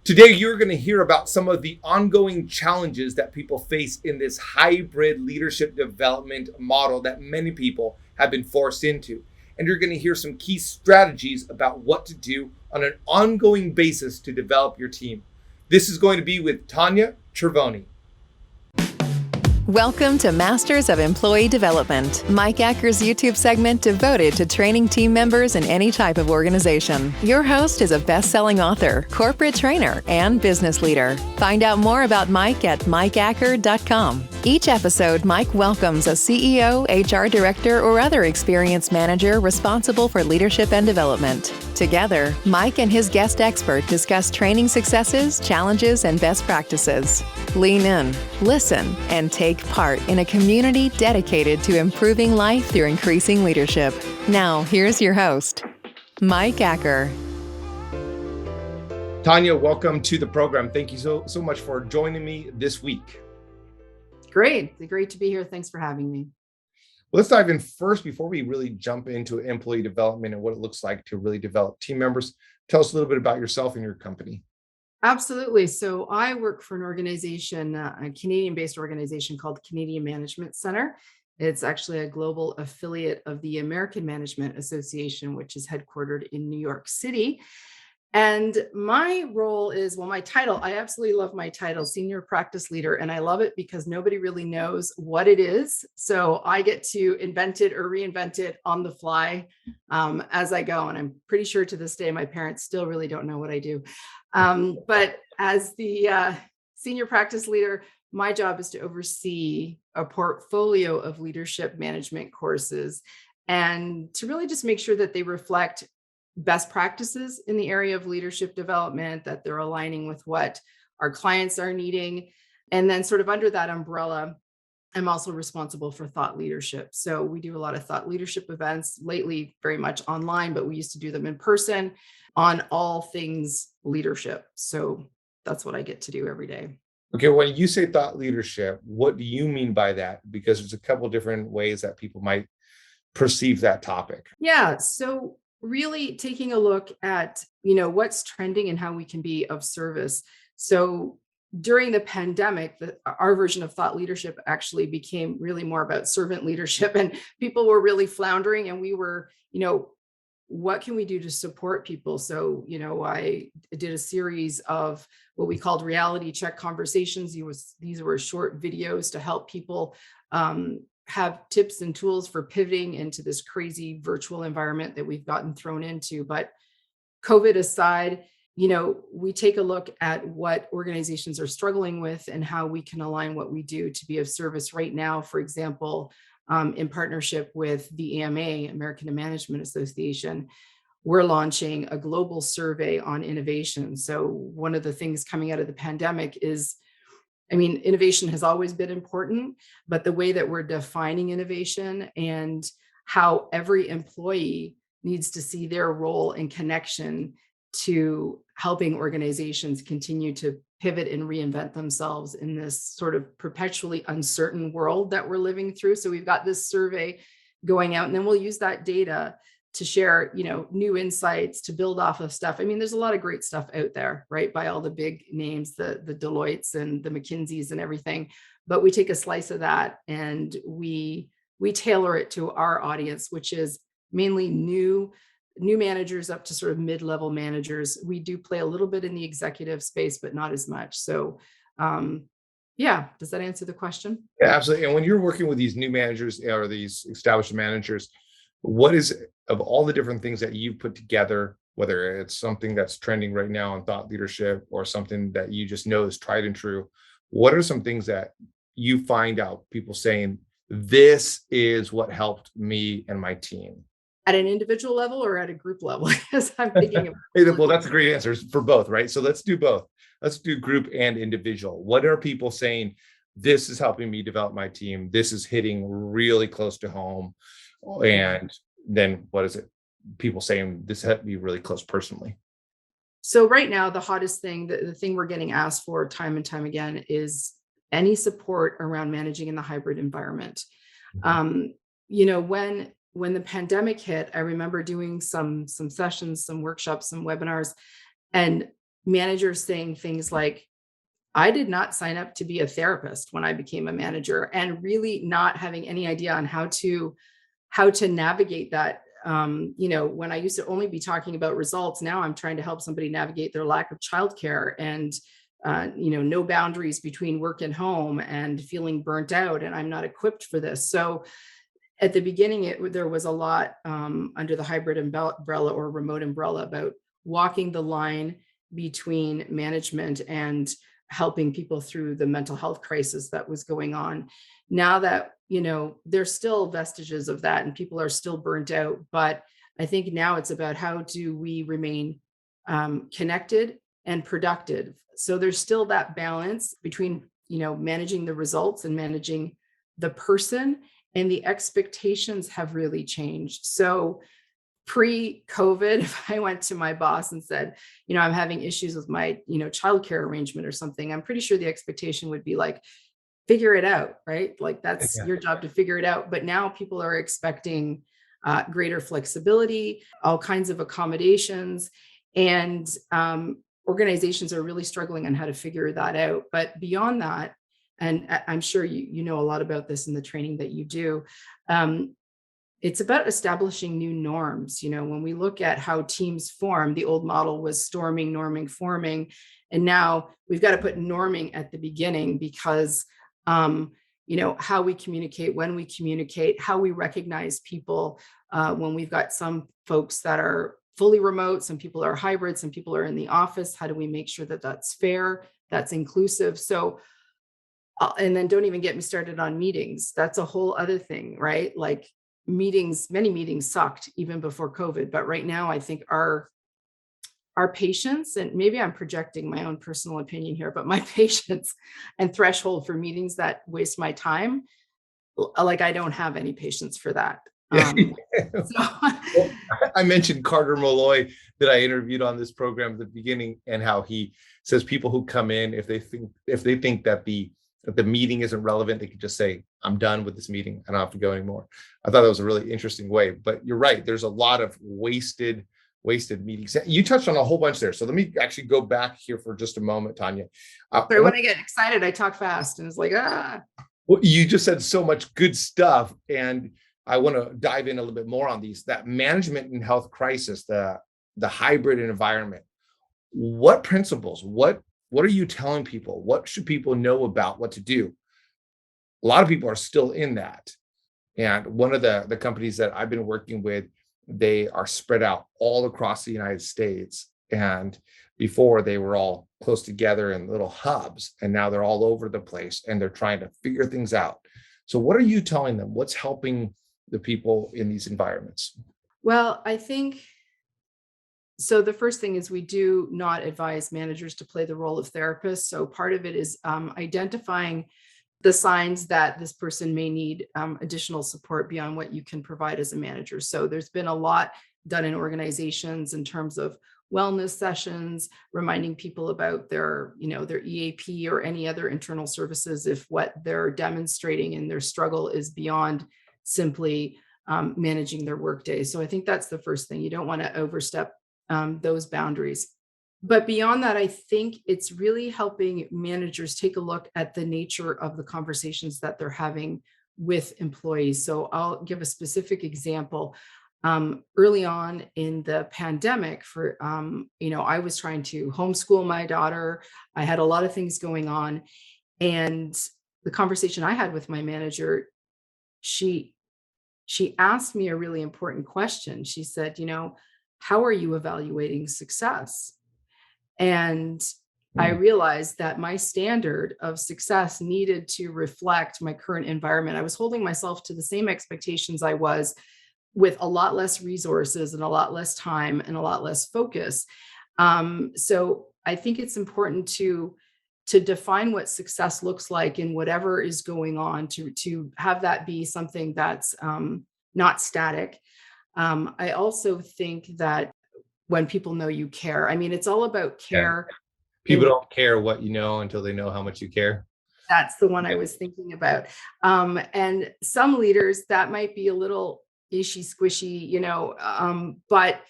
Today, you're going to hear about some of the ongoing challenges that people face in this hybrid leadership development model that many people have been forced into. And you're going to hear some key strategies about what to do on an ongoing basis to develop your team. This is going to be with Tania Cervoni. Welcome to Masters of Employee Development, Mike Acker's YouTube segment devoted to training team members in any type of organization. Your host is a best-selling author, corporate trainer, and business leader. Find out more about Mike at mikeacker.com. Each episode, Mike welcomes a CEO, HR director, or other experienced manager responsible for leadership and development. Together, Mike and his guest expert discuss training successes, challenges, and best practices. Lean in, listen, and take part in a community dedicated to improving life through increasing leadership. Now, here's your host, Mike Acker. Tanya, welcome to the program. Thank you so much for joining me this week. Great to be here. Thanks for having me. Let's dive in first before we really jump into employee development and what it looks like to really develop team members. Tell us a little bit about yourself and your company. Absolutely. So I work for an organization, a Canadian-based organization called Canadian Management Center. It's actually a global affiliate of the American Management Association, which is headquartered in New York City. And my role is, my title, I absolutely love my title, Senior Practice Leader. And I love it because nobody really knows what it is. So I get to invent it or reinvent it on the fly as I go. And I'm pretty sure to this day, my parents still really don't know what I do. But as the Senior Practice Leader, my job is to oversee a portfolio of leadership management courses and to really just make sure that they reflect best practices in the area of leadership development, that they're aligning with what our clients are needing. And then sort of under that umbrella, I'm also responsible for thought leadership. So we do a lot of thought leadership events lately, very much online, but we used to do them in person on all things leadership. So that's what I get to do every day. Okay, when you say thought leadership, what do you mean by that? Because there's a couple different ways that people might perceive that topic. Yeah, so really taking a look at, what's trending and how we can be of service. So during the pandemic, our version of thought leadership actually became really more about servant leadership, and people were really floundering, and we were, what can we do to support people? So, I did a series of what we called reality check conversations. These were short videos to help people have tips and tools for pivoting into this crazy virtual environment that we've gotten thrown into. But COVID aside, we take a look at what organizations are struggling with and how we can align what we do to be of service right now. For example, in partnership with the AMA, American Management Association, we're launching a global survey on innovation. So one of the things coming out of the pandemic is, innovation has always been important, but the way that we're defining innovation and how every employee needs to see their role in connection to helping organizations continue to pivot and reinvent themselves in this sort of perpetually uncertain world that we're living through. So we've got this survey going out, and then we'll use that data to share, new insights, to build off of stuff. There's a lot of great stuff out there, right? By all the big names, the Deloittes and the McKinseys and everything. But we take a slice of that and we tailor it to our audience, which is mainly new managers up to sort of mid-level managers. We do play a little bit in the executive space, but not as much. So, does that answer the question? Yeah, absolutely. And when you're working with these new managers or these established managers, what is, of all the different things that you've put together, whether it's something that's trending right now in thought leadership or something that you just know is tried and true, what are some things that you find out people saying, this is what helped me and my team? At an individual level or at a group level? Because I'm thinking of well, that's a great answer for both, right? So let's do both. Let's do group and individual. What are people saying? This is helping me develop my team. This is hitting really close to home. And then what is it? People saying this had to be really close personally. So right now, the hottest thing, the thing we're getting asked for time and time again is any support around managing in the hybrid environment. When the pandemic hit, I remember doing some sessions, some workshops, some webinars, and managers saying things like, I did not sign up to be a therapist when I became a manager, and really not having any idea on how to navigate that. When I used to only be talking about results, now I'm trying to help somebody navigate their lack of childcare and no boundaries between work and home and feeling burnt out, and I'm not equipped for this. So at the beginning, there was a lot under the hybrid umbrella or remote umbrella about walking the line between management and helping people through the mental health crisis that was going on. Now that, there's still vestiges of that and people are still burnt out, but I think now it's about how do we remain connected and productive. So there's still that balance between, managing the results and managing the person, and the expectations have really changed. So pre-COVID, if I went to my boss and said, I'm having issues with my, childcare arrangement or something, I'm pretty sure the expectation would be like, figure it out, right? Like that's Yeah. your job to figure it out. But now people are expecting greater flexibility, all kinds of accommodations, and organizations are really struggling on how to figure that out. But beyond that, and I'm sure you know a lot about this in the training that you do. It's about establishing new norms. When we look at how teams form, the old model was storming, norming, forming. And now we've got to put norming at the beginning because, how we communicate, when we communicate, how we recognize people, when we've got some folks that are fully remote, some people are hybrid, some people are in the office. How do we make sure that that's fair, that's inclusive? So, and then don't even get me started on meetings. That's a whole other thing, right? Like many meetings sucked even before COVID, but right now I think our patience, and maybe I'm projecting my own personal opinion here, but my patience and threshold for meetings that waste my time, like I don't have any patience for that. Yeah. So Well, I mentioned Carter Malloy that I interviewed on this program at the beginning, and how he says people who come in, if they think that the meeting isn't relevant, they could just say, I'm done with this meeting. I don't have to go anymore. I thought that was a really interesting way. But you're right. There's a lot of wasted meetings. You touched on a whole bunch there. So let me actually go back here for just a moment, Tanya. sorry, when I get excited, I talk fast and it's like, Well, you just said so much good stuff, and I want to dive in a little bit more on these. That management and health crisis, the hybrid environment. What principles? What are you telling people? What should people know about what to do? A lot of people are still in that, and one of the companies that I've been working with, they are spread out all across the United States, and before they were all close together in little hubs, and now they're all over the place and they're trying to figure things out. So what are you telling them? What's helping the people in these environments? well, I think so. The first thing is we do not advise managers to play the role of therapists. So part of it is identifying the signs that this person may need additional support beyond what you can provide as a manager. So there's been a lot done in organizations in terms of wellness sessions, reminding people about their EAP or any other internal services if what they're demonstrating in their struggle is beyond simply managing their workday. So I think that's the first thing. You don't want to overstep those boundaries. But beyond that, I think it's really helping managers take a look at the nature of the conversations that they're having with employees. So I'll give a specific example. Early on in the pandemic, I was trying to homeschool my daughter. I had a lot of things going on. And the conversation I had with my manager, she asked me a really important question. She said, how are you evaluating success? And I realized that my standard of success needed to reflect my current environment. I was holding myself to the same expectations I was with a lot less resources and a lot less time and a lot less focus. So I think it's important to define what success looks like in whatever is going on, to have that be something that's not static. I also think that when people know you care, I mean, it's all about Yeah. care. People don't care what you know until they know how much you care. That's the one I was thinking about. And some leaders, that might be a little ishy squishy, but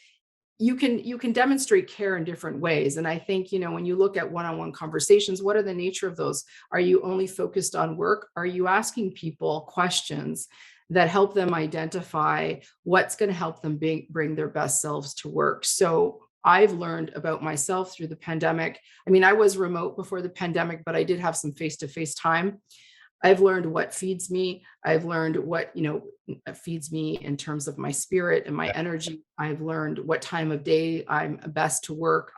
you can demonstrate care in different ways. And I think, when you look at one-on-one conversations, what are the nature of those? Are you only focused on work? Are you asking people questions that help them identify what's going to help them bring their best selves to work? So I've learned about myself through the pandemic. I mean, I was remote before the pandemic, but I did have some face-to-face time. I've learned what feeds me. I've learned what, feeds me in terms of my spirit and my energy. I've learned what time of day I'm best to work.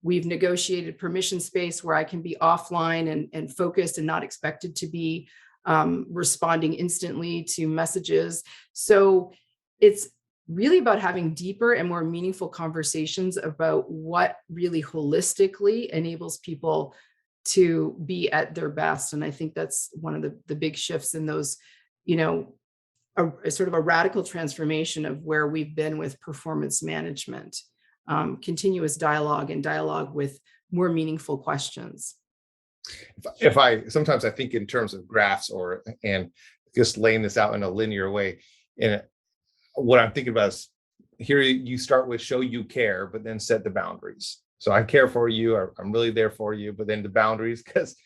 We've negotiated permission space where I can be offline and focused and not expected to be responding instantly to messages. So it's really about having deeper and more meaningful conversations about what really holistically enables people to be at their best. And I think that's one of the big shifts in those, a sort of a radical transformation of where we've been with performance management, continuous dialogue and dialogue with more meaningful questions. If I sometimes I think in terms of graphs and just laying this out in a linear way. And what I'm thinking about is here you start with show you care, but then set the boundaries. So I care for you, I'm really there for you, but then the boundaries, because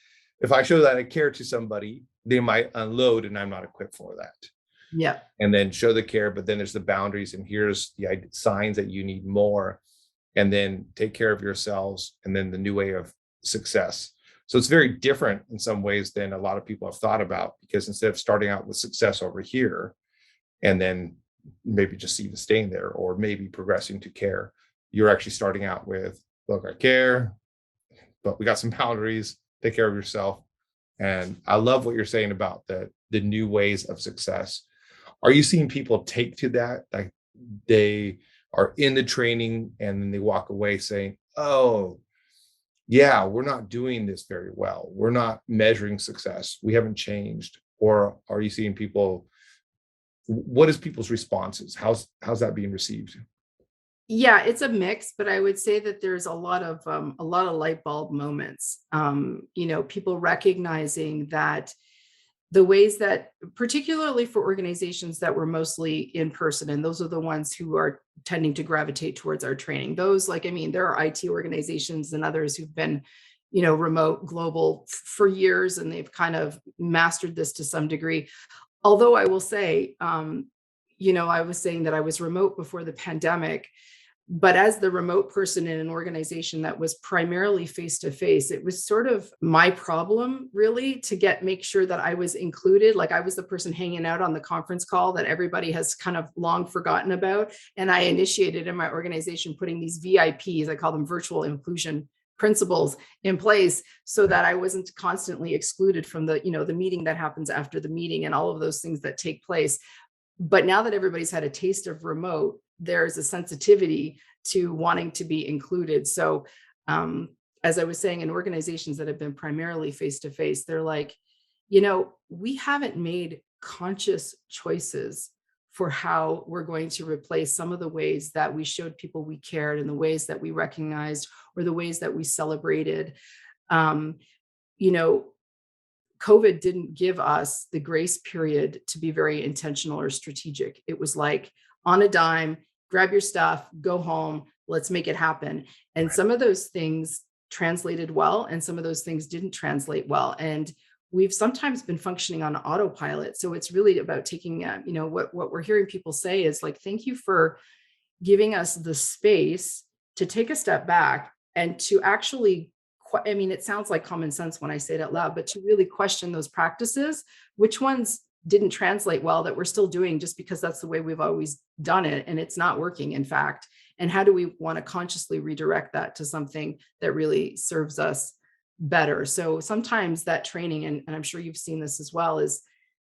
if I show that I care to somebody, they might unload and I'm not equipped for that. Yeah. And then show the care, but then there's the boundaries and here's the signs that you need more, and then take care of yourselves, and then the new way of success. So it's very different in some ways than a lot of people have thought about, because instead of starting out with success over here and then maybe just even staying there or maybe progressing to care, you're actually starting out with, look, I care, but we got some boundaries, take care of yourself. And I love what you're saying about the new ways of success. Are you seeing people take to that? Like they are in the training and then they walk away saying, oh, yeah, we're not doing this very well. We're not measuring success. We haven't changed. Or are you seeing people, what is people's responses? How's that being received? Yeah, it's a mix, but I would say that there's a lot of light bulb moments. People recognizing that the ways that, particularly for organizations that were mostly in person, and those are the ones who are tending to gravitate towards our training. There are IT organizations and others who've been, remote, global for years, and they've kind of mastered this to some degree. Although I will say, I was saying that I was remote before the pandemic. But as the remote person in an organization that was primarily face to face, it was sort of my problem really to make sure that I was included. Like I was the person hanging out on the conference call that everybody has kind of long forgotten about. And I initiated in my organization putting these VIPs, I call them virtual inclusion principles, in place so that I wasn't constantly excluded from the meeting that happens after the meeting and all of those things that take place. But now that everybody's had a taste of remote, there's a sensitivity to wanting to be included. So as I was saying, in organizations that have been primarily face-to-face, they're like, we haven't made conscious choices for how we're going to replace some of the ways that we showed people we cared and the ways that we recognized or the ways that we celebrated. COVID didn't give us the grace period to be very intentional or strategic. It was like on a dime, grab your stuff, go home, let's make it happen. And some of those things translated well, and some of those things didn't translate well. And we've sometimes been functioning on autopilot. So it's really about taking, what we're hearing people say is like, thank you for giving us the space to take a step back and to actually, it sounds like common sense when I say it out loud, but to really question those practices, which ones didn't translate well that we're still doing just because that's the way we've always done it and it's not working, in fact. And how do we want to consciously redirect that to something that really serves us better? So sometimes that training, and I'm sure you've seen this as well, is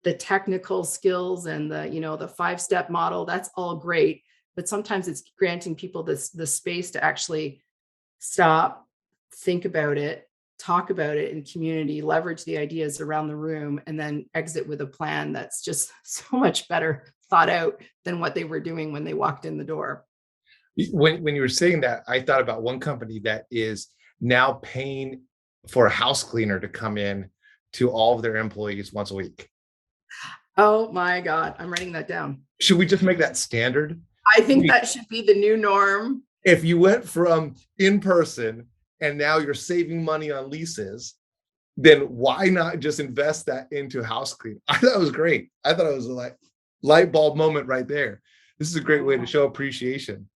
the technical skills and the 5-step model. That's all great, but sometimes it's granting people the space to actually stop, think about it, talk about it in community, leverage the ideas around the room, and then exit with a plan that's just so much better thought out than what they were doing when they walked in the door. When you were saying that, I thought about one company that is now paying for a house cleaner to come in to all of their employees once a week. Oh my God, I'm writing that down. Should we just make that standard? I think that should be the new norm. If you went from in person and now you're saving money on leases, then why not just invest that into house clean? I thought it was great. I thought it was a light bulb moment right there. This is a great way to show appreciation.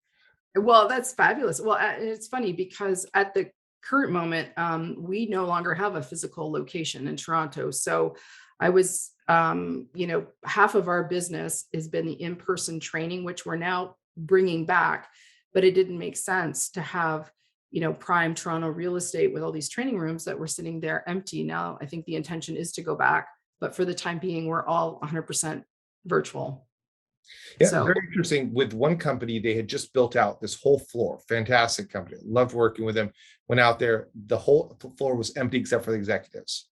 Well, that's fabulous. Well, and it's funny because at the current moment, we no longer have a physical location in Toronto. So I was, half of our business has been the in-person training, which we're now bringing back, but it didn't make sense to have, prime Toronto real estate with all these training rooms that were sitting there empty. Now, I think the intention is to go back, but for the time being, we're all 100% virtual. Yeah, So very interesting. With one company, they had just built out this whole floor. Fantastic company. Loved working with them. Went out there, the whole floor was empty except for the executives.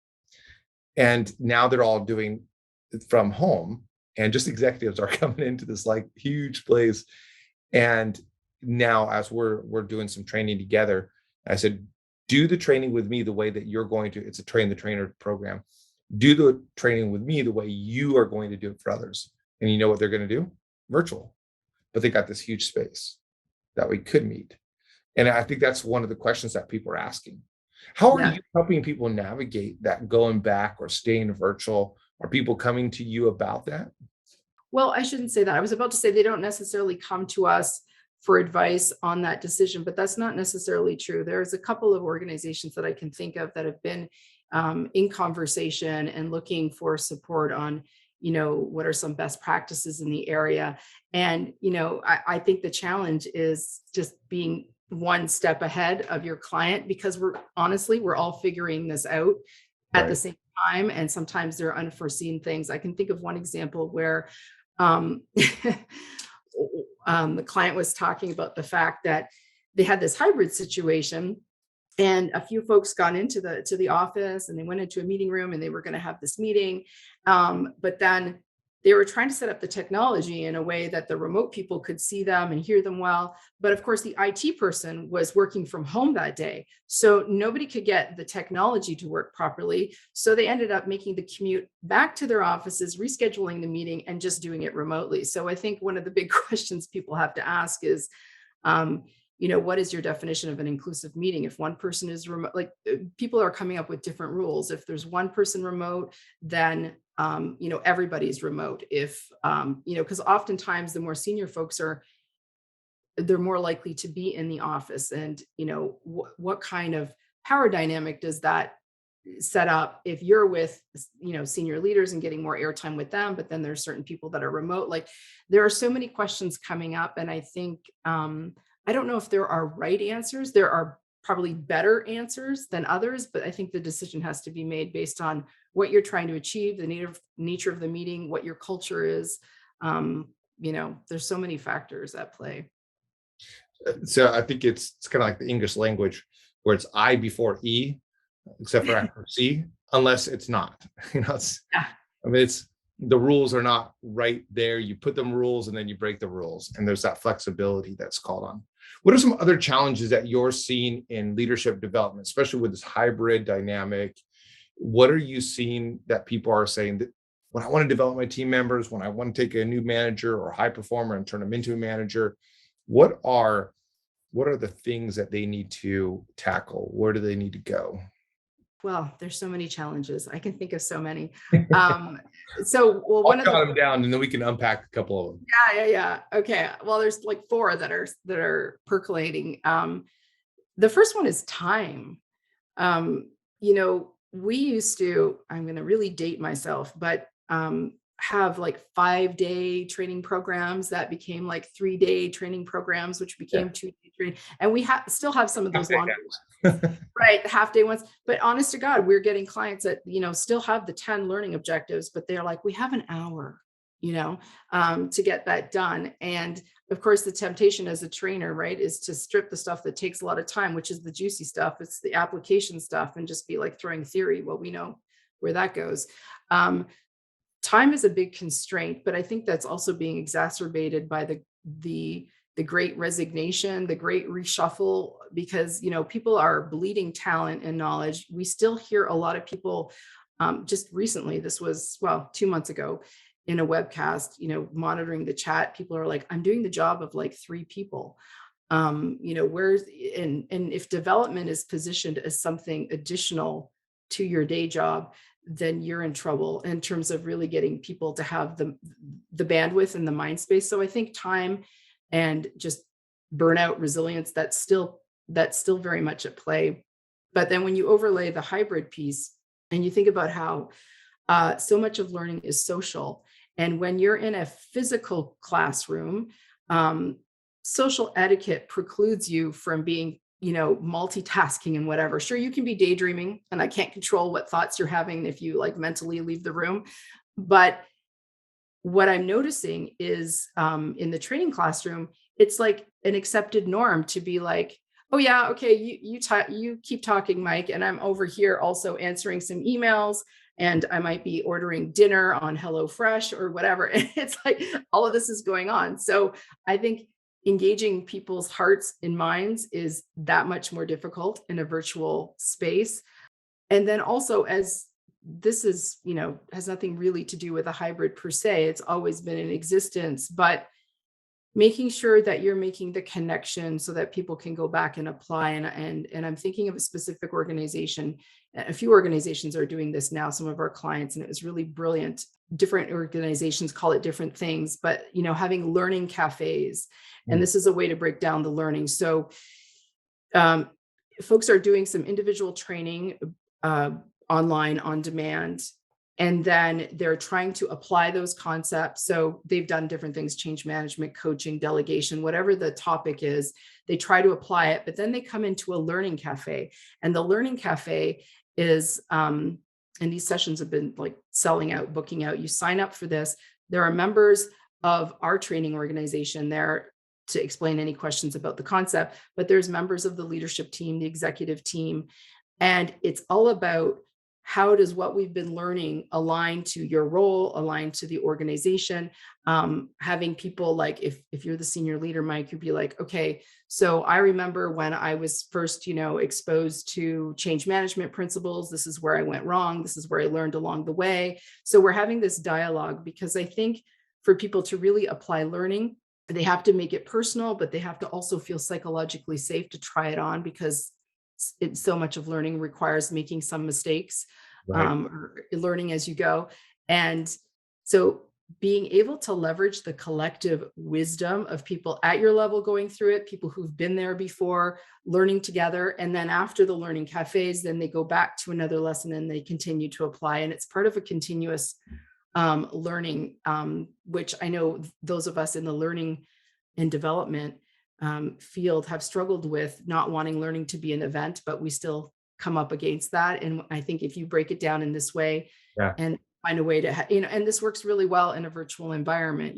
And now they're all doing it from home, and just executives are coming into this huge place. And now, as we're doing some training together, I said, do the training with me the way that you're going to. It's a train the trainer program. Do the training with me the way you are going to do it for others. And you know what they're going to do? Virtual. But they got this huge space that we could meet. And I think that's one of the questions that people are asking. How are you helping people navigate that going back or staying virtual? Are people coming to you about that? Well, I shouldn't say that. I was about to say they don't necessarily come to us for advice on that decision, but that's not necessarily true. There's a couple of organizations that I can think of that have been in conversation and looking for support on, what are some best practices in the area. And, I think the challenge is just being one step ahead of your client, because we're all figuring this out at the same time. And sometimes there are unforeseen things. I can think of one example where the client was talking about the fact that they had this hybrid situation, and a few folks got into the office, and they went into a meeting room, and they were going to have this meeting. But then they were trying to set up the technology in a way that the remote people could see them and hear them well. But of course, the IT person was working from home that day, so nobody could get the technology to work properly. So they ended up making the commute back to their offices, rescheduling the meeting, and just doing it remotely. So I think one of the big questions people have to ask is, what is your definition of an inclusive meeting? If one person is remote, people are coming up with different rules. If there's one person remote, then, everybody's remote. If, because oftentimes the more senior folks they're more likely to be in the office. And, what kind of power dynamic does that set up if you're with, senior leaders and getting more airtime with them, but then there's certain people that are remote. There are so many questions coming up. And I think, I don't know if there are right answers. There are probably better answers than others, but I think the decision has to be made based on what you're trying to achieve, the nature of the meeting, what your culture is. There's so many factors at play. So I think it's kind of like the English language, where it's I before E, except for after C, unless it's not. It's the rules are not right there. You put them rules and then you break the rules, and there's that flexibility that's called on. What are some other challenges that you're seeing in leadership development, especially with this hybrid dynamic? What are you seeing that people are saying that when I want to develop my team members, when I want to take a new manager or high performer and turn them into a manager, what are the things that they need to tackle? Where do they need to go? Well, there's so many challenges. I can think of so many. I'll One of jot them down, and then we can unpack a couple of them. Yeah. Okay. Well, there's four that are percolating. The first one is time. We used to, I'm going to really date myself, but have 5-day training programs that became 3-day training programs, which became 2-day training. And we still have some of those longer ones, right? Half-day ones. But honest to God, we're getting clients that, still have the 10 learning objectives, but they're like, we have an hour, to get that done. And of course, the temptation as a trainer, right, is to strip the stuff that takes a lot of time, which is the juicy stuff. It's the application stuff, and just be throwing theory. Well, we know where that goes. Time is a big constraint, but I think that's also being exacerbated by the great resignation, the great reshuffle, because, people are bleeding talent and knowledge. We still hear a lot of people, just recently, this was, 2 months ago, in a webcast, monitoring the chat, people are like, I'm doing the job of like 3 people. Where's and if development is positioned as something additional to your day job, then you're in trouble in terms of really getting people to have the bandwidth and the mind space. So I think time and just burnout resilience, that's still very much at play. But then when you overlay the hybrid piece and you think about how so much of learning is social, and when you're in a physical classroom, um, social etiquette precludes you from being, multitasking and whatever. Sure, you can be daydreaming, and I can't control what thoughts you're having if you like mentally leave the room. But what I'm noticing is in the training classroom, it's like an accepted norm to be like, oh yeah, okay, you keep talking, Mike, and I'm over here also answering some emails, and I might be ordering dinner on HelloFresh or whatever. And it's like all of this is going on. So I think engaging people's hearts and minds is that much more difficult in a virtual space. And then also, as this is, has nothing really to do with a hybrid per se, it's always been in existence, but making sure that you're making the connection so that people can go back and apply. And I'm thinking of a specific organization. A few organizations are doing this now, some of our clients, and it was really brilliant. Different organizations call it different things, but having learning cafes. And this is a way to break down the learning. So folks are doing some individual training online on demand, and then they're trying to apply those concepts. So they've done different things: change management, coaching, delegation, whatever the topic is, they try to apply it, but then they come into a learning cafe. And the learning cafe is, and these sessions have been like selling out, booking out. You sign up for this. There are members of our training organization there to explain any questions about the concept, but there's members of the leadership team, the executive team, and it's all about how does what we've been learning align to your role, align to the organization. Having people like, if you're the senior leader, Mike, you'd be like, okay, so I remember when I was first, exposed to change management principles, this is where I went wrong. This is where I learned along the way. So we're having this dialogue, because I think for people to really apply learning, they have to make it personal, but they have to also feel psychologically safe to try it on, because it's so much of learning requires making some mistakes, Right. or learning as you go. And so being able to leverage the collective wisdom of people at your level going through it, people who've been there before, learning together. And then after the learning cafes, then they go back to another lesson and they continue to apply. And it's part of a continuous learning, which I know those of us in the learning and development field have struggled with, not wanting learning to be an event, but we still come up against that. And I think if you break it down in this way Yeah. and find a way to, and this works really well in a virtual environment,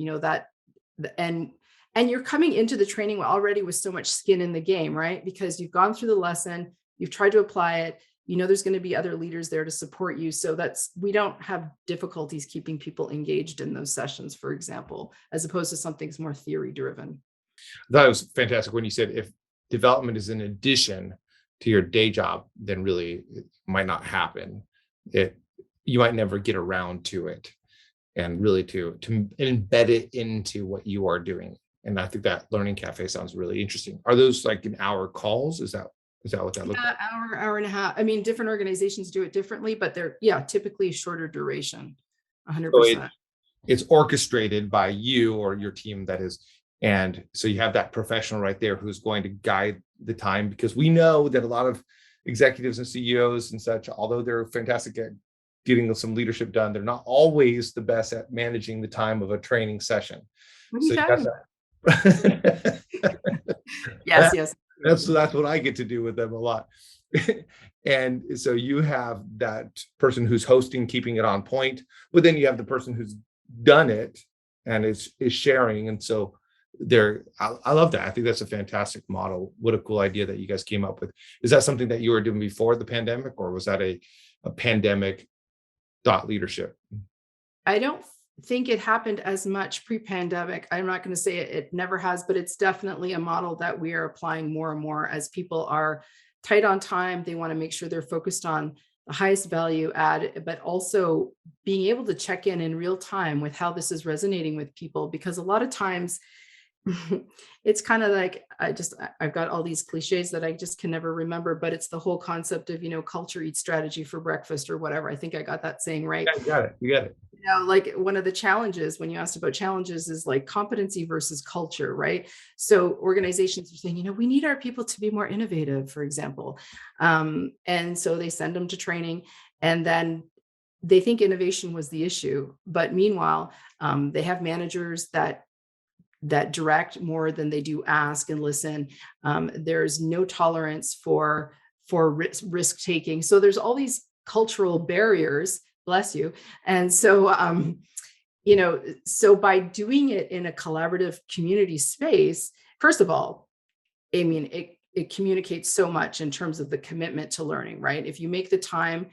and you're coming into the training already with so much skin in the game, right? Because you've gone through the lesson, you've tried to apply it, there's going to be other leaders there to support you. So we don't have difficulties keeping people engaged in those sessions, for example, as opposed to something's more theory driven. That was fantastic when you said if development is in addition to your day job, then really it might not happen. You might never get around to it, and really to embed it into what you are doing. And I think that learning cafe sounds really interesting. Are those like an hour calls? Is that what that looks like? Hour and a half. I mean, different organizations do it differently, but they're typically shorter duration. 100%. It's orchestrated by you or your team, that is. And so you have that professional right there who's going to guide the time, because we know that a lot of executives and CEOs and such, although they're fantastic at getting some leadership done, they're not always the best at managing the time of a training session. What are you So you talking got that. Yes. That's what I get to do with them a lot. And so you have that person who's hosting, keeping it on point, but then you have the person who's done it and is sharing. And so I love that. I think that's a fantastic model. What a cool idea that you guys came up with. Is that something that you were doing before the pandemic, or was that a pandemic thought leadership? I don't think it happened as much pre-pandemic. I'm not going to say it never has, but it's definitely a model that we are applying more and more as people are tight on time. They want to make sure they're focused on the highest value add, but also being able to check in real time with how this is resonating with people. Because a lot of times it's kind of like, I've got all these cliches that I just can never remember, but it's the whole concept of, culture eats strategy for breakfast or whatever. I think I got that saying right. Yeah, you got it. You got it. Like one of the challenges when you asked about challenges is like competency versus culture, right? So organizations are saying, we need our people to be more innovative, for example. And so they send them to training, and then they think innovation was the issue. But meanwhile, they have managers that direct more than they do ask and listen. There's no tolerance for risk taking. So there's all these cultural barriers, bless you. And so, so by doing it in a collaborative community space, first of all, I mean, it communicates so much in terms of the commitment to learning, right? If you make the time,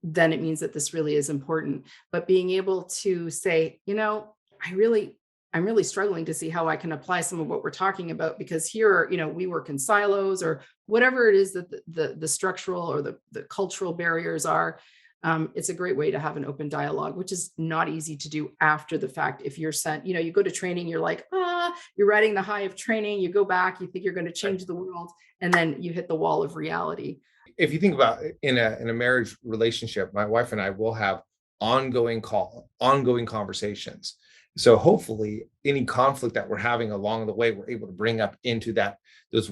then it means that this really is important. But being able to say, I'm really struggling to see how I can apply some of what we're talking about, because here, we work in silos or whatever it is that the structural or the cultural barriers are. It's a great way to have an open dialogue, which is not easy to do after the fact. If you're sent, you go to training, you're like, you're riding the high of training, you go back, you think you're going to change the world, and then you hit the wall of reality. If you think about it, in a marriage relationship, my wife and I will have ongoing conversations. So hopefully any conflict that we're having along the way, we're able to bring up into those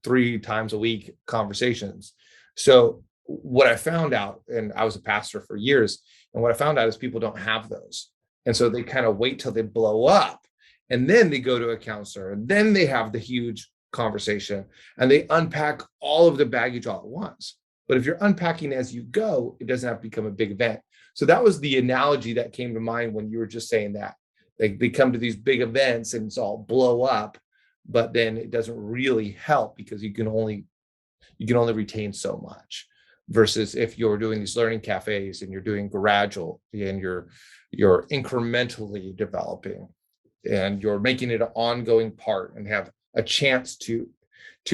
3 times a week conversations. So what I found out, and I was a pastor for years, and what I found out is people don't have those. And so they kind of wait till they blow up, and then they go to a counselor, and then they have the huge conversation, and they unpack all of the baggage all at once. But if you're unpacking as you go, it doesn't have to become a big event. So that was the analogy that came to mind when you were just saying that. They come to these big events and it's all blow up, but then it doesn't really help because you can only retain so much. Versus if you're doing these learning cafes and you're doing gradual and you're incrementally developing and you're making it an ongoing part and have a chance to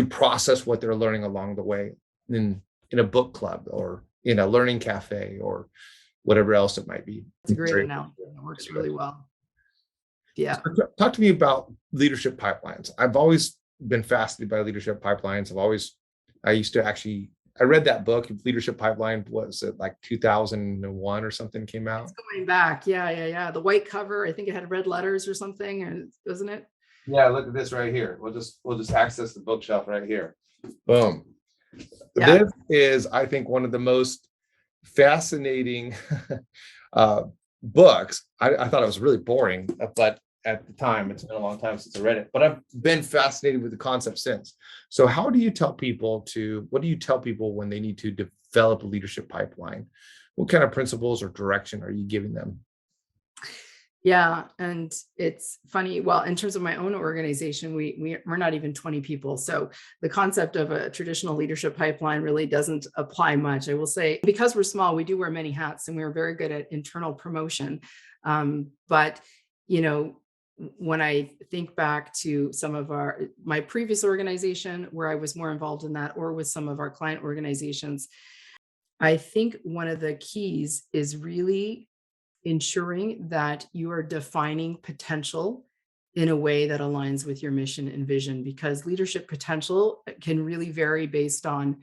process what they're learning along the way in a book club or in a learning cafe or whatever else it might be. It's a great analogy. It works really well. Yeah. So talk to me about leadership pipelines. I've always been fascinated by leadership pipelines. I read that book, Leadership Pipeline, was it like 2001 or something came out? It's going back. Yeah. The white cover, I think it had red letters or something, wasn't it? Yeah, look at this right here. We'll just access the bookshelf right here. Boom. Yeah. This is, I think, one of the most fascinating books. I thought it was really boring, but at the time, it's been a long time since I read it, but I've been fascinated with the concept since. So what do you tell people when they need to develop a leadership pipeline? What kind of principles or direction are you giving them? Yeah. And it's funny. Well, in terms of my own organization, we're not even 20 people. So the concept of a traditional leadership pipeline really doesn't apply much. I will say, because we're small, we do wear many hats and we're very good at internal promotion. But, when I think back to some of my previous organization where I was more involved in that, or with some of our client organizations, I think one of the keys is really ensuring that you are defining potential in a way that aligns with your mission and vision, because leadership potential can really vary based on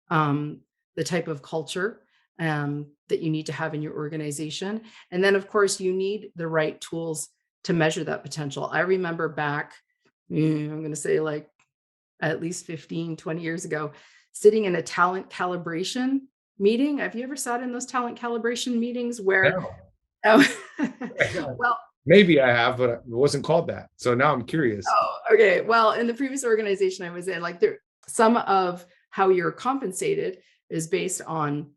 the type of culture that you need to have in your organization. And then, of course, you need the right tools to measure that potential. I remember back, I'm going to say like at least 15, 20 years ago, sitting in a talent calibration meeting. Have you ever sat in those talent calibration meetings where No. Well, maybe I have, but it wasn't called that. So now I'm curious. Oh, okay. Well, in the previous organization I was in, like some of how you're compensated is based on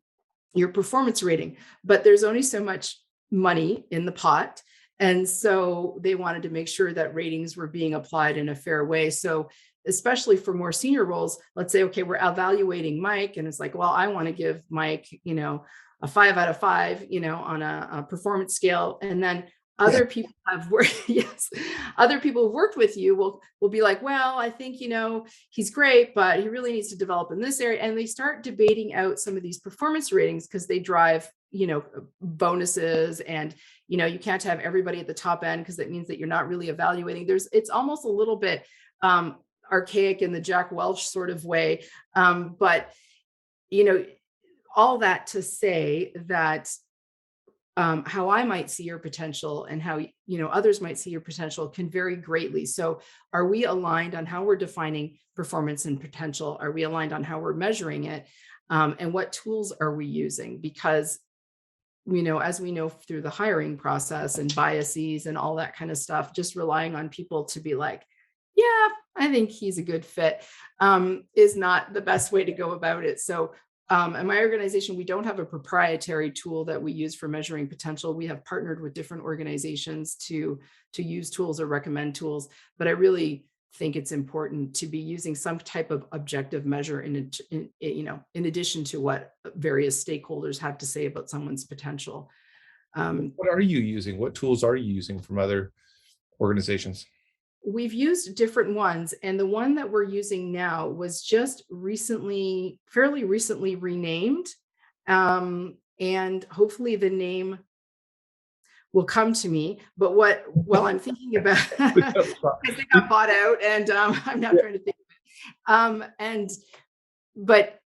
your performance rating, but there's only so much money in the pot. And so they wanted to make sure that ratings were being applied in a fair way. So especially for more senior roles, let's say, okay, we're evaluating Mike, and it's like, well, I want to give Mike, a 5 out of 5, on a performance scale. And then other people have worked, yes, other people who've worked with you will be like, well, I think, he's great, but he really needs to develop in this area. And they start debating out some of these performance ratings because they drive, bonuses, and, you can't have everybody at the top end because that means that you're not really evaluating. It's almost a little bit archaic in the Jack Welch sort of way. But, all that to say that how I might see your potential and how others might see your potential can vary greatly. So, are we aligned on how we're defining performance and potential? Are we aligned on how we're measuring it? And what tools are we using? Because as we know through the hiring process and biases and all that kind of stuff, just relying on people to be like, yeah, I think he's a good fit, is not the best way to go about it. So in my organization, we don't have a proprietary tool that we use for measuring potential. We have partnered with different organizations to use tools or recommend tools, but I really think it's important to be using some type of objective measure in addition to what various stakeholders have to say about someone's potential. What are you using? What tools are you using from other organizations? We've used different ones, and the one that we're using now was just fairly recently renamed. And hopefully the name will come to me. But while I'm thinking about, because they got bought out, and I'm now trying to think of it.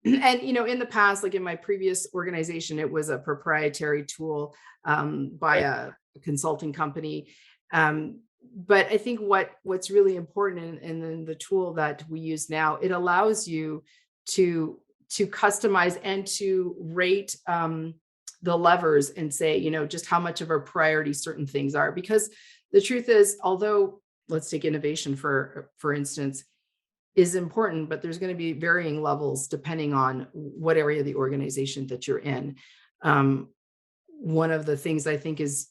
In the past, like in my previous organization, it was a proprietary tool by a consulting company. But I think what's really important in then the tool that we use now, it allows you to customize and to rate the levers and say, just how much of a priority certain things are. Because the truth is, although let's take innovation for instance, is important, but there's going to be varying levels depending on what area of the organization that you're in. One of the things I think is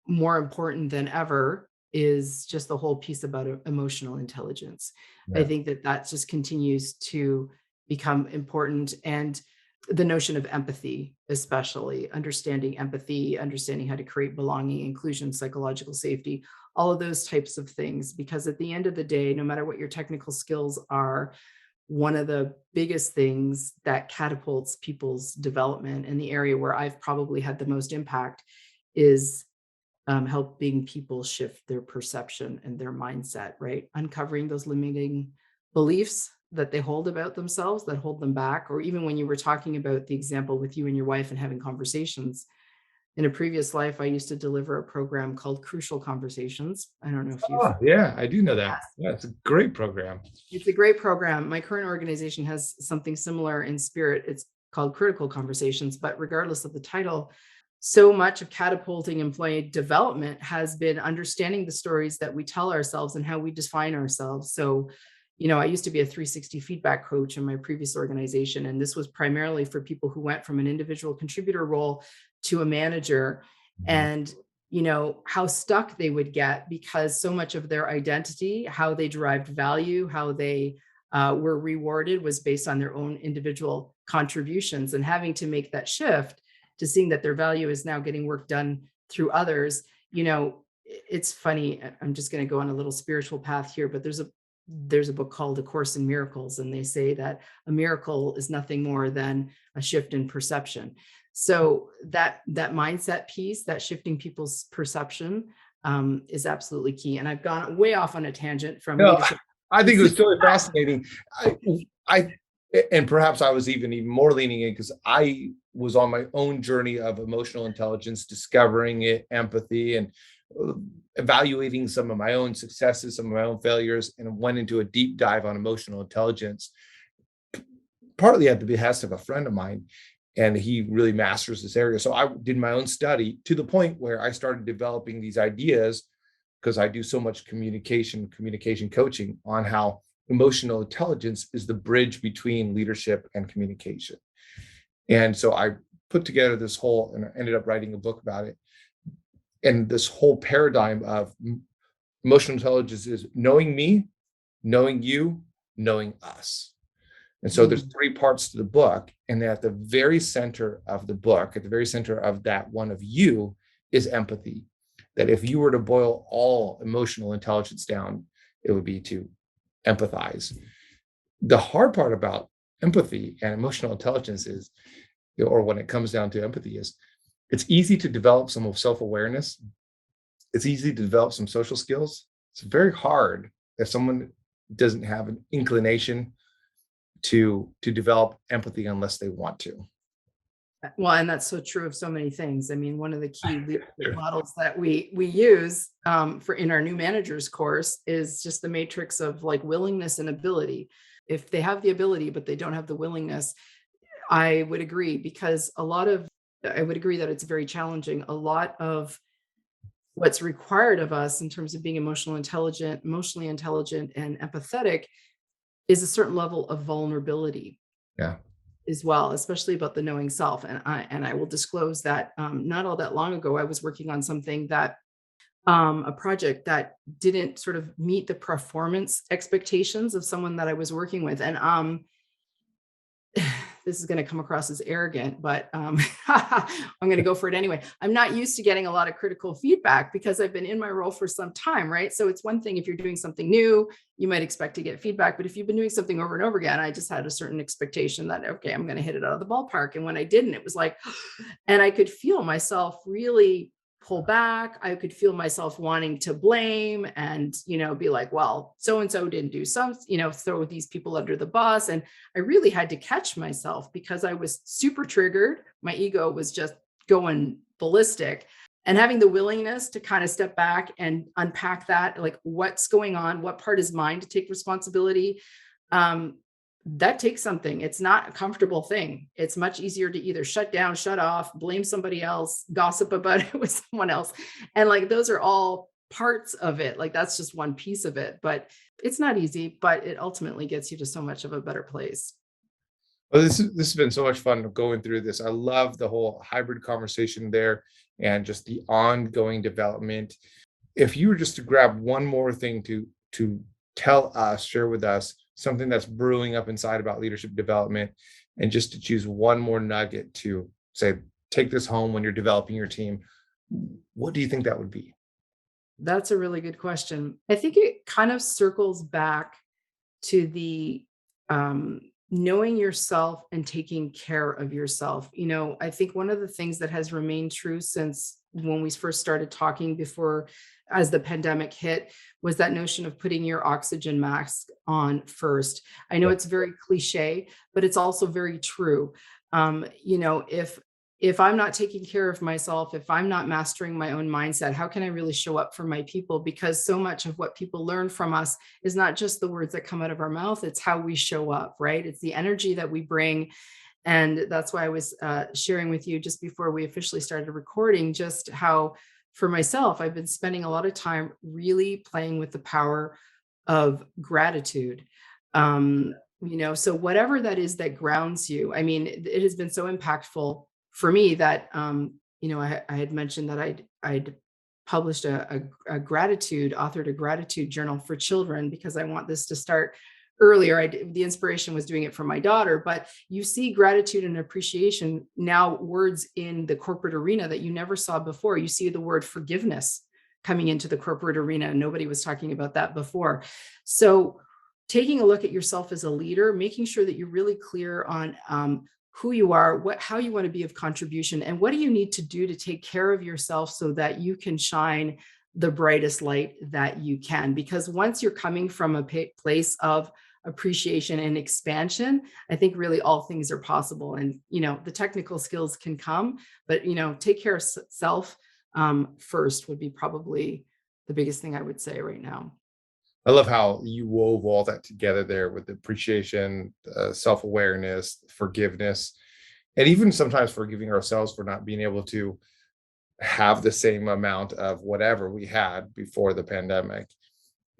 more important than ever is just the whole piece about emotional intelligence. Yeah. I think that just continues to become important. And the notion of empathy, especially understanding empathy, understanding how to create belonging, inclusion, psychological safety, all of those types of things. Because at the end of the day, no matter what your technical skills are, one of the biggest things that catapults people's development, and the area where I've probably had the most impact, is helping people shift their perception and their mindset, right? Uncovering those limiting beliefs that they hold about themselves that hold them back. Or even when you were talking about the example with you and your wife and having conversations, in a previous life, I used to deliver a program called Crucial Conversations. I don't know if you've. Oh, yeah, I do know that. Yeah, it's a great program. It's a great program. My current organization has something similar in spirit. It's called Critical Conversations, but regardless of the title, so much of catapulting employee development has been understanding the stories that we tell ourselves and how we define ourselves. So, I used to be a 360 feedback coach in my previous organization, and this was primarily for people who went from an individual contributor role to a manager, and how stuck they would get because so much of their identity, how they derived value, how they were rewarded was based on their own individual contributions, and having to make that shift to seeing that their value is now getting work done through others. It's funny. I'm just going to go on a little spiritual path here, but there's a book called A Course in Miracles, and they say that a miracle is nothing more than a shift in perception. So that mindset piece, that shifting people's perception, is absolutely key. And I've gone way off on a tangent from leadership. I think it was totally fascinating. And perhaps I was even more leaning in because I was on my own journey of emotional intelligence, discovering it, empathy, and evaluating some of my own successes, some of my own failures, and went into a deep dive on emotional intelligence, partly at the behest of a friend of mine. And he really masters this area. So I did my own study to the point where I started developing these ideas, because I do so much communication coaching, on how emotional intelligence is the bridge between leadership and communication. And so I put together this whole, and I ended up writing a book about it. And this whole paradigm of emotional intelligence is knowing me, knowing you, knowing us. And so there's 3 parts to the book. And at the very center of the book, at the very center of that one of you, is empathy. that if you were to boil all emotional intelligence down, it would be to empathize. The hard part about empathy and emotional intelligence is, or when it comes down to empathy, is it's easy to develop some self-awareness. It's easy to develop some social skills. It's very hard if someone doesn't have an inclination to develop empathy unless they want to. Well, and that's so true of so many things. I mean, one of the key leadership models that we use for in our new managers course is just the matrix of like willingness and ability. If they have the ability, but they don't have the willingness, I would agree, because I would agree that it's very challenging. A lot of what's required of us in terms of being emotionally intelligent and empathetic is a certain level of vulnerability Yeah. as well, especially about the knowing self. And I will disclose that not all that long ago, I was working on something that a project that didn't sort of meet the performance expectations of someone that I was working with. And this is going to come across as arrogant, but I'm going to go for it anyway. I'm not used to getting a lot of critical feedback because I've been in my role for some time, right? So it's one thing if you're doing something new, you might expect to get feedback, but if you've been doing something over and over again, I just had a certain expectation that, okay, I'm going to hit it out of the ballpark. And when I didn't, it was like, and I could feel myself really pull back. I could feel myself wanting to blame and, be like, well, so-and-so didn't do some, throw these people under the bus. And I really had to catch myself because I was super triggered. My ego was just going ballistic, and having the willingness to kind of step back and unpack that, like what's going on, what part is mine to take responsibility. That takes something. It's not a comfortable thing. It's much easier to either shut down, shut off, blame somebody else, gossip about it with someone else. And like, those are all parts of it. Like, that's just one piece of it, but it's not easy, but it ultimately gets you to so much of a better place. Well, this has been so much fun going through this. I love the whole hybrid conversation there and just the ongoing development. If you were just to grab one more thing to tell us, share with us something that's brewing up inside about leadership development, and just to choose one more nugget to say, take this home when you're developing your team, what do you think that would be? That's a really good question. I think it kind of circles back to the knowing yourself and taking care of yourself. I think one of the things that has remained true since when we first started talking before, as the pandemic hit, was that notion of putting your oxygen mask on first. I know Yeah. it's very cliche, but it's also very true. If I'm not taking care of myself, if I'm not mastering my own mindset, how can I really show up for my people? Because so much of what people learn from us is not just the words that come out of our mouth, it's how we show up, right? It's the energy that we bring. And that's why I was sharing with you just before we officially started recording, just how for myself, I've been spending a lot of time really playing with the power of gratitude. So whatever that is that grounds you, I mean, it has been so impactful for me that, I had mentioned that I'd published authored a gratitude journal for children because I want this to start earlier. The inspiration was doing it for my daughter, but you see gratitude and appreciation now words in the corporate arena that you never saw before. You see the word forgiveness coming into the corporate arena. Nobody was talking about that before. So taking a look at yourself as a leader, making sure that you're really clear on who you are, how you want to be of contribution, and what do you need to do to take care of yourself so that you can shine the brightest light that you can. Because once you're coming from a place of appreciation and expansion, I think really all things are possible. And, the technical skills can come, but, take care of self first would be probably the biggest thing I would say right now. I love how you wove all that together there with appreciation, self-awareness, forgiveness, and even sometimes forgiving ourselves for not being able to have the same amount of whatever we had before the pandemic,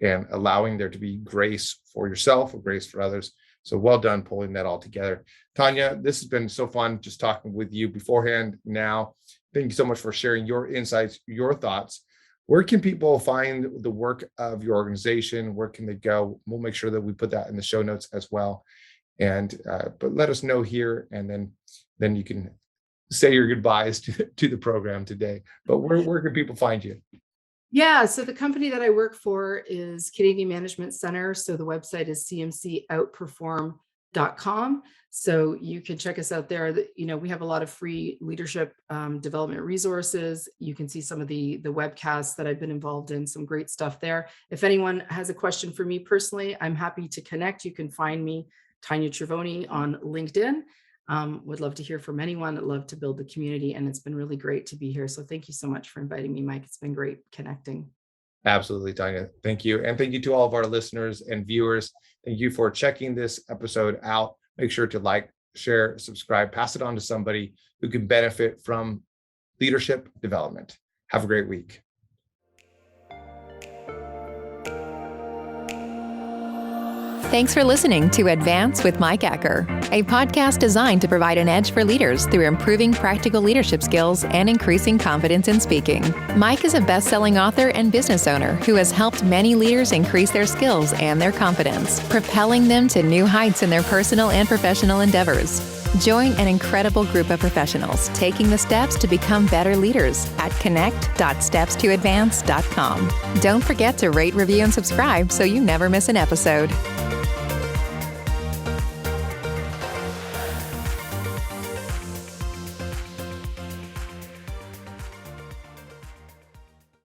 and allowing there to be grace for yourself or grace for others. So well done pulling that all together. Tanya, this has been so fun just talking with you beforehand. Now, thank you so much for sharing your insights, your thoughts. Where can people find the work of your organization? Where can they go? We'll make sure that we put that in the show notes as well. And but let us know here, and then you can say your goodbyes to the program today. But where can people find you? Yeah, so the company that I work for is Canadian Management Center. So the website is cmcoutperform.com. So you can check us out there. We have a lot of free leadership development resources. You can see some of the webcasts that I've been involved in, some great stuff there. If anyone has a question for me personally, I'm happy to connect. You can find me, Tania Cervoni, on LinkedIn. Would love to hear from anyone. I'd love to build the community, and it's been really great to be here. So thank you so much for inviting me, Mike. It's been great connecting. Absolutely, Tanya. Thank you. And thank you to all of our listeners and viewers. Thank you for checking this episode out. Make sure to like, share, subscribe, pass it on to somebody who can benefit from leadership development. Have a great week. Thanks for listening to Advance with Mike Acker, a podcast designed to provide an edge for leaders through improving practical leadership skills and increasing confidence in speaking. Mike is a best-selling author and business owner who has helped many leaders increase their skills and their confidence, propelling them to new heights in their personal and professional endeavors. Join an incredible group of professionals taking the steps to become better leaders at connect.stepstoadvance.com. Don't forget to rate, review, and subscribe so you never miss an episode.